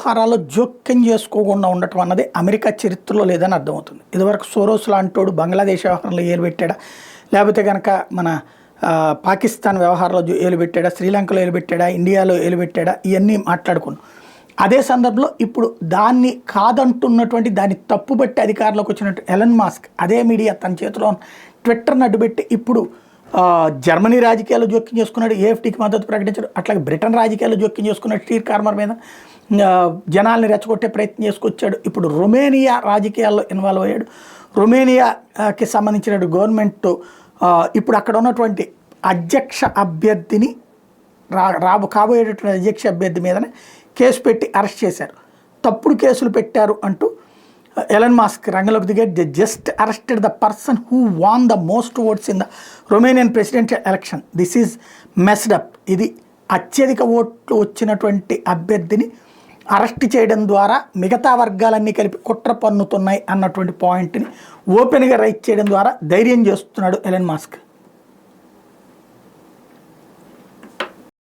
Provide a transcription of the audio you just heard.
వ్యవహారాల్లో జోక్యం చేసుకోకుండా ఉండటం అన్నది అమెరికా చరిత్రలో లేదని అర్థమవుతుంది. ఇదివరకు సోరోస్ లాంటోడు బంగ్లాదేశ్ వ్యవహారంలో ఏలు పెట్టాడా, లేకపోతే కనుక మన పాకిస్తాన్ వ్యవహారంలో ఏలు పెట్టాడా, శ్రీలంకలో ఏలు పెట్టాడా, ఇండియాలో ఏలు పెట్టాడా, ఇవన్నీ మాట్లాడుకున్నాం. అదే సందర్భంలో ఇప్పుడు దాన్ని కాదంటున్నటువంటి దాన్ని తప్పుబట్టి అధికారంలోకి వచ్చినట్టు ఎలన్ మాస్క్ అదే మీడియా తన చేతిలో ట్విట్టర్ని అడ్డుపెట్టి ఇప్పుడు జర్మనీ రాజకీయాల్లో జోక్యం చేసుకున్నాడు, ఏఎఫ్టీకి మద్దతు ప్రకటించాడు. అట్లాగే బ్రిటన్ రాజకీయాల్లో జోక్యం చేసుకున్నాడు, స్టీర్ కార్మర్ మీద జనాల్ని రెచ్చగొట్టే ప్రయత్నం చేసుకొచ్చాడు. ఇప్పుడు రొమేనియా రాజకీయాల్లో ఇన్వాల్వ్ అయ్యాడు. రొమేనియాకి సంబంధించిన గవర్నమెంట్ ఇప్పుడు అక్కడ ఉన్నటువంటి అధ్యక్ష అభ్యర్థిని కాబోయేటటువంటి అధ్యక్ష అభ్యర్థి మీదనే కేసు పెట్టి అరెస్ట్ చేశారు. తప్పుడు కేసులు పెట్టారు అంటూ ఎలన్ మాస్క్ రంగంలోకి దిగాడు. They just arrested the person who won the most votes in the Romanian presidential election. This is messed up. ఇది అత్యధిక ఓట్లు వచ్చినటువంటి అభ్యర్థిని అరెస్ట్ చేయడం ద్వారా మిగతా వర్గాలన్నీ కలిపి కుట్ర పన్నుతున్నాయి అన్నటువంటి పాయింట్ని ఓపెన్గా రైట్ చేయడం ద్వారా ధైర్యం చేస్తున్నాడు ఎలన్ మాస్క్.